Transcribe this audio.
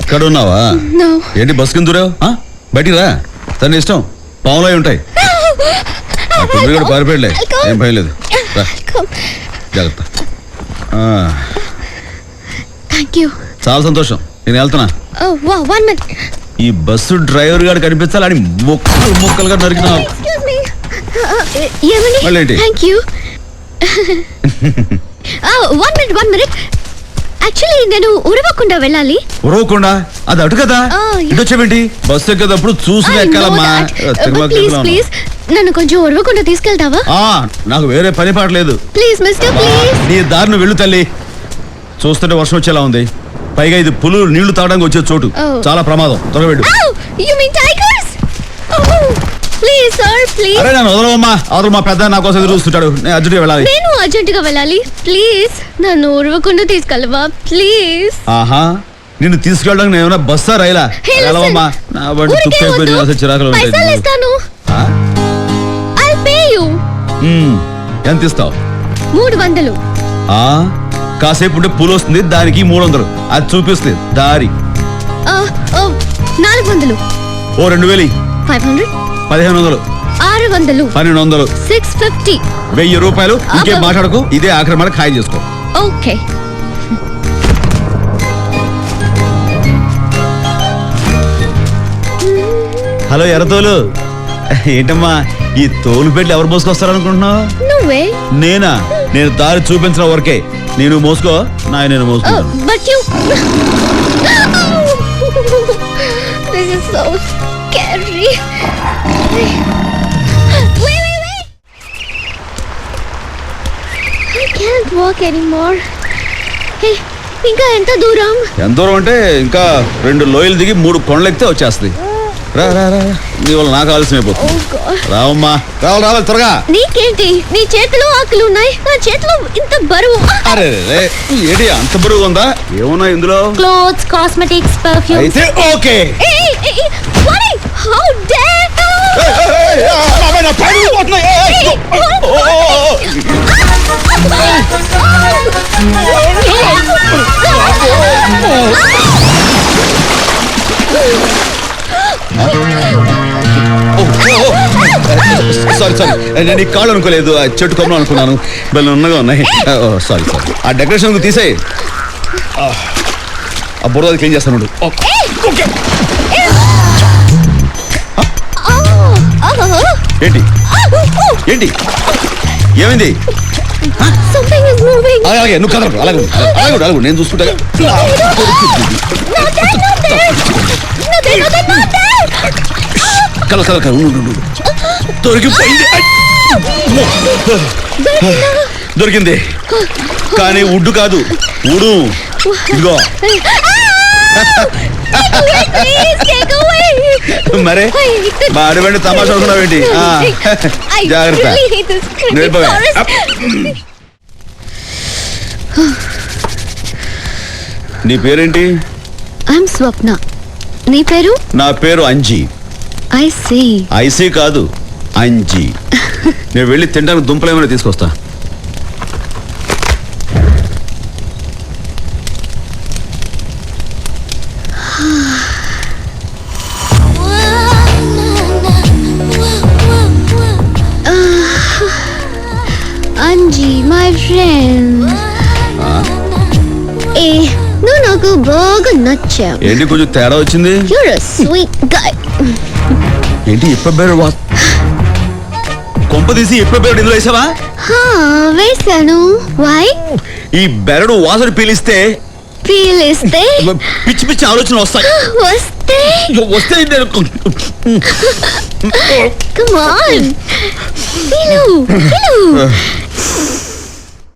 ఇక్కడ ఉన్నావా? ఏంటి బస్ కింద దూరావు? బయటికి రా, తన ఇష్టం. పావులో ఉంటాయి. కూడా పారిపోయలే, ఏం భయం లేదు. జాగ్రత్త. చాలా సంతోషం, నేను వెళ్తున్నా. ఈ బస్సు డ్రైవర్ గారు కనిపించాలని ముక్కలు ముక్కలుగా నరికినా. యాక్చువల్లీ నేను ఉరవకుండా వెళ్ళాలి. ఉరవకుండా? అది అటు కదా, ఇటు వచ్చేమిటి? బస్సు ఎక్కేటప్పుడు చూసి ఎక్కాలమ్మా. ప్లీజ్ నన్ను కొంచెం ఉరవకుండా తీసుకెళ్తావా? నాకు వేరే పని పాట లేదు. Please mister, please. నీ దారిని వెళ్ళు తల్లి. చూస్తుంటే వర్షం వచ్చేలా ఉంది. పైగా ఇది పులులు నీళ్లు తాగడానికి వచ్చే చోటు. చాలా ప్రమాదం, త్వరగా వెళ్ళు. Please sir, please. అరే నన్ను వదలవమ్మా. అవతల మా పెద్ద నా కోసం చూస్తుంటాడు. నేను అర్జెంట్గా వెళ్ళాలి. నేను అర్జెంటుగా వెళ్ళాలి. ప్లీజ్ నన్ను ఉరవకుండా తీసుకెళ్ళవా ప్లీజ్. ఆహా, నిన్ను తీసుకెళ్ళడానికి నేను ఏమైనా బస్సా రైలా? వెళ్ళవమ్మా. నా బండి తుప్పైపోయింది, చిరాకులు పైసలు ఇస్తాను. I'll pay you. ఎంత ఇస్తావు? 300. కాసేపు ఉంటే పూలు వస్తుంది, దానికి 300. అది చూపిస్తుంది దారి. 400. 2000. 500. 1500. 600. 1200. 650. 1000 రూపాయలు. ఇంకేం మాట్లాడకు, ఇదే ఆఖరి మాట. ఖాయం చేసుకో. ఓకే. హలో ఎర్రతోలు, ఏంటమ్మా ఈ తోలు పెట్టి ఎవరు మోసుకొస్తారనుకుంటున్నావు? నువ్వే. నేనా? నేను దారి చూపించిన వరకే. నేను మోసుకో, నేను మోసుకుంటాను. This is so scary. Wait. I can't walk anymore. Hey, ఇంకా ఎంత దూరం? ఎంత దూరం అంటే ఇంకా 2 లోయలు దిగి 3 కొండలు ఎక్కితే వచ్చేస్తుంది. రా రా రా, నీ వల్ల నాకు ఆలస్యం అయిపోతుంది. రావమ్మా, రావాలి త్వరగా. నీకేంటి, నీ చేతిలో ఆకులు ఉన్నాయి, నా చేతిలో ఇంత బరువు. అరే ఏంటి అంత బరువు ఉందా? ఏమున్నా ఇందులో? Clothes, cosmetics, perfumes. అయితే ఓకే. How dare సారీ, నేను ఈ కాళ్ళు అనుకోలేదు, ఆ చెట్టు కొమ్మలు అనుకున్నాను. బెల్లం ఉన్నగా ఉన్నాయి. సారీ. ఆ డెకరేషన్ తీసేయి. ఆ బుర్ర క్లీన్ చేస్తాను. ఏంటి ఏంటి ఏమైంది? అలాగే నువ్వు కదలకు. అలాగే నేను చూసుకుంటా. కల దొరికింది, కానీ ఉడ్డు కాదు, ఊడు. ఇదిగో మరే బాడబండి తమాషా అనుకున్నావేంటి? జాగ్రత్త. నీ పేరేంటి? ఐఎమ్ స్వప్న. నీ పేరు? నా పేరు అంజీ. ఐసీ కాదు, అంజీ. నేను వెళ్ళి తినడానికి దుంపలు ఏమైనా తీసుకొస్తా. Anji my friend. నువ్వు నాకు బాగా నచ్చావు. ఏంటి కొంచెం తేడా వచ్చింది? You're a sweet guy. ఏంటి ఇప్పబేరు కొంప తీసి ఇప్పబేరు ఇందులో వేసావా? వేసాను. వై? ఈ బెరడు వాసన పీలిస్తే పిచ్చి పిచ్చి ఆలోచన వస్తాయి. వస్తే Come on.